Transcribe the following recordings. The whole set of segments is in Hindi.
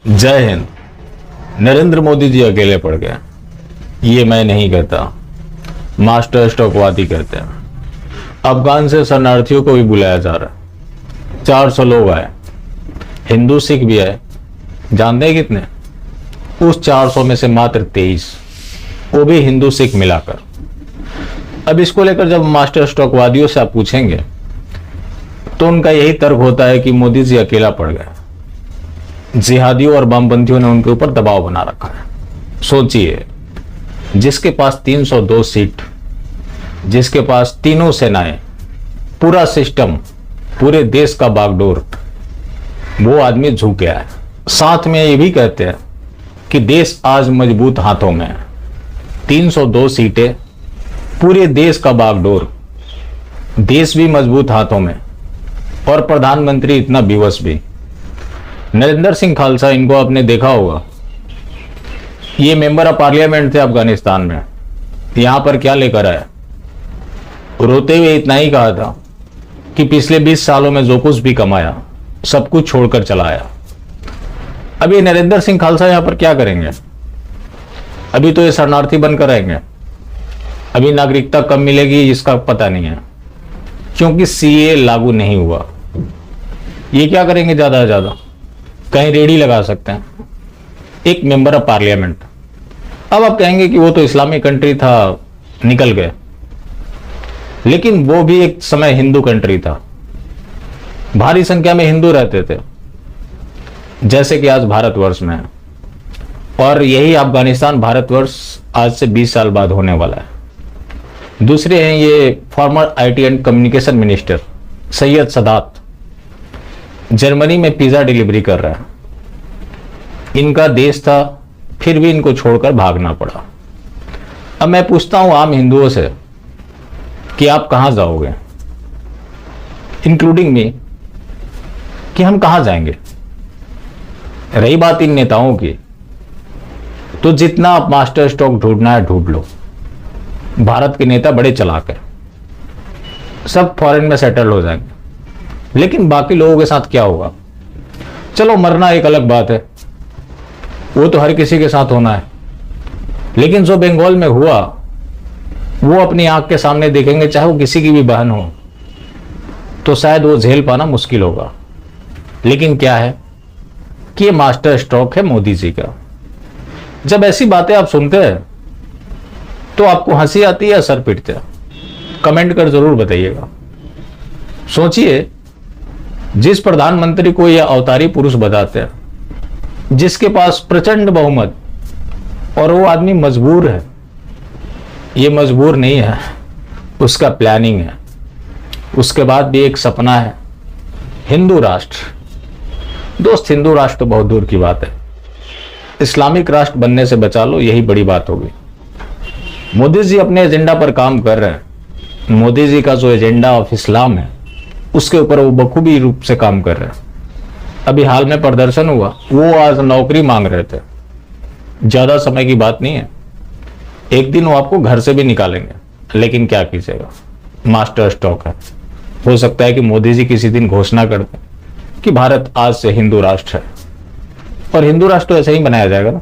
जय हिंद। नरेंद्र मोदी जी अकेले पड़ गए, ये मैं नहीं कहता, मास्टर स्टॉकवादी कहते हैं। अफगान से शरणार्थियों को भी बुलाया जा रहा है। 400 लोग आए, हिंदू सिख भी आए। जानते हैं कितने? उस 400 में से मात्र 23, वो भी हिंदू सिख मिलाकर। अब इसको लेकर जब मास्टर स्टॉकवादियों से आप पूछेंगे तो उनका यही तर्क होता है कि मोदी जी अकेला पड़ गए, जिहादियों और वामपंथियों ने उनके ऊपर दबाव बना रखा है। सोचिए, जिसके पास 302 सीट, जिसके पास तीनों सेनाएं, पूरा सिस्टम, पूरे देश का बागडोर, वो आदमी झुक गया है। साथ में ये भी कहते हैं कि देश आज मजबूत हाथों में है। 302 सीटें, पूरे देश का बागडोर, देश भी मजबूत हाथों में, और प्रधानमंत्री इतना विवश भी। नरेंद्र सिंह खालसा, इनको आपने देखा होगा, ये मेंबर ऑफ पार्लियामेंट थे अफगानिस्तान में। यहां पर क्या लेकर आए? रोते हुए इतना ही कहा था कि पिछले 20 सालों में जो कुछ भी कमाया सब कुछ छोड़कर चला आया। अभी नरेंद्र सिंह खालसा यहां पर क्या करेंगे? अभी तो ये शरणार्थी बनकर रहेंगे। अभी नागरिकता कब मिलेगी इसका पता नहीं है, क्योंकि सीए लागू नहीं हुआ। ये क्या करेंगे? ज्यादा से ज्यादा कहीं रेडी लगा सकते हैं, एक मेंबर ऑफ पार्लियामेंट। अब आप कहेंगे कि वो तो इस्लामिक कंट्री था, निकल गए, लेकिन वो भी एक समय हिंदू कंट्री था। भारी संख्या में हिंदू रहते थे, जैसे कि आज भारतवर्ष में है। और यही अफगानिस्तान भारतवर्ष आज से 20 साल बाद होने वाला है। दूसरे हैं ये farmer IT and communication minister Syed Sadat, Germany में पिज्जा डिलीवरी कर रहा है। इनका देश था, फिर भी इनको छोड़कर भागना पड़ा। अब मैं पूछता हूं आम हिंदुओं से कि आप कहां जाओगे, इंक्लूडिंग मी, कि हम कहां जाएंगे? रही बात इन नेताओं की, तो जितना आप मास्टर स्टॉक ढूंढना है ढूंढ लो। भारत के नेता बड़े चालाक हैं, सब फॉरेन में सेटल हो जाएंगे, लेकिन बाकी लोगों के साथ क्या होगा? चलो, मरना एक अलग बात है, वो तो हर किसी के साथ होना है, लेकिन जो बंगाल में हुआ वो अपनी आंख के सामने देखेंगे, चाहे वो किसी की भी बहन हो, तो शायद वो झेल पाना मुश्किल होगा। लेकिन क्या है कि ये मास्टर स्ट्रोक है मोदी जी का। जब ऐसी बातें आप सुनते हैं तो आपको हंसी आती है या सर पीटते हैं? कमेंट कर जरूर बताइएगा। सोचिए, जिस प्रधानमंत्री को यह अवतारी पुरुष बताते हैं, जिसके पास प्रचंड बहुमत, और वो आदमी मजबूर है। ये मजबूर नहीं है, उसका प्लानिंग है। उसके बाद भी एक सपना है, हिंदू राष्ट्र। दोस्त, हिंदू राष्ट्र तो बहुत दूर की बात है, इस्लामिक राष्ट्र बनने से बचा लो, यही बड़ी बात होगी। मोदी जी अपने एजेंडा पर काम कर रहे हैं। मोदी जी का जो एजेंडा ऑफ इस्लाम है, उसके ऊपर वो बखूबी रूप से काम कर रहे हैं। अभी हाल में प्रदर्शन हुआ, वो आज नौकरी मांग रहे थे। ज्यादा समय की बात नहीं है, एक दिन वो आपको घर से भी निकालेंगे, लेकिन क्या कीजिएगा, मास्टर स्टॉक है। हो सकता है कि मोदी जी किसी दिन घोषणा कर दें कि भारत आज से हिंदू राष्ट्र है, और हिंदू राष्ट्र तो ऐसे ही बनाया जाएगा ना,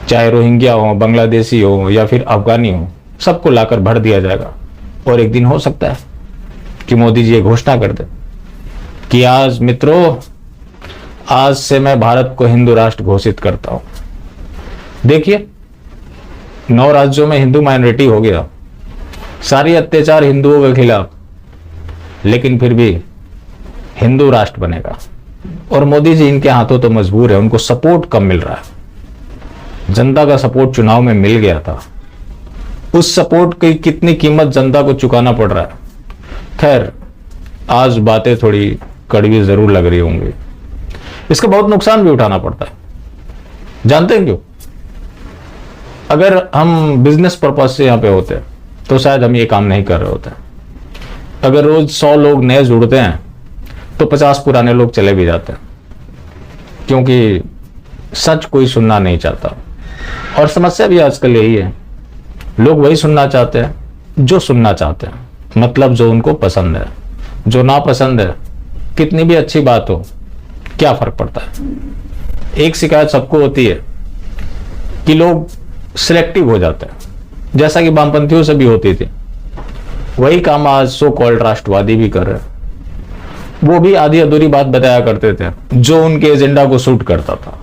चाहे रोहिंग्या हो, बांग्लादेशी हो या फिर अफगानी हो, सबको लाकर भर दिया जाएगा। और एक दिन हो सकता है कि मोदी जी ये घोषणा कर दे कि आज मित्रों, आज से मैं भारत को हिंदू राष्ट्र घोषित करता हूं। देखिए, 9 राज्यों में हिंदू माइनॉरिटी हो गया, सारी अत्याचार हिंदुओं के खिलाफ, लेकिन फिर भी हिंदू राष्ट्र बनेगा। और मोदी जी, इनके हाथों तो मजबूर है, उनको सपोर्ट कम मिल रहा है। जनता का सपोर्ट चुनाव में मिल गया था, उस सपोर्ट की कितनी कीमत जनता को चुकाना पड़ रहा है। खैर, आज बातें थोड़ी कड़वी जरूर लग रही होंगी, इसका बहुत नुकसान भी उठाना पड़ता है। जानते हैं क्यों? अगर हम बिजनेस पर्पज से यहां पे होते तो शायद हम ये काम नहीं कर रहे होते। अगर रोज 100 लोग नए जुड़ते हैं तो 50 पुराने लोग चले भी जाते हैं, क्योंकि सच कोई सुनना नहीं चाहता। और समस्या भी आजकल यही है, लोग वही सुनना चाहते हैं जो सुनना चाहते हैं, मतलब जो उनको पसंद है। जो ना पसंद है, कितनी भी अच्छी बात हो, क्या फर्क पड़ता है? एक शिकायत सबको होती है कि लोग सिलेक्टिव हो जाते हैं, जैसा कि वामपंथियों से भी होती थी। वही काम आज सो कॉल्ड राष्ट्रवादी भी कर रहे हैं। वो भी आधी अधूरी बात बताया करते थे जो उनके एजेंडा को सूट करता था।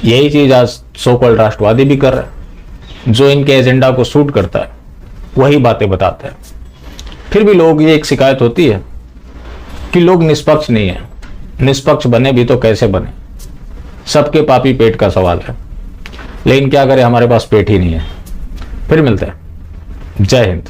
यही चीज आज सो कॉल्ड राष्ट्रवादी भी कर रहे हैं, जो इनके एजेंडा को सूट करता है वही बातें बताते हैं। फिर भी लोग, ये एक शिकायत होती है कि लोग निष्पक्ष नहीं है। निष्पक्ष बने भी तो कैसे बने, सबके पापी पेट का सवाल है। लेकिन क्या करें, हमारे पास पेट ही नहीं है। फिर मिलते हैं। जय हिंद।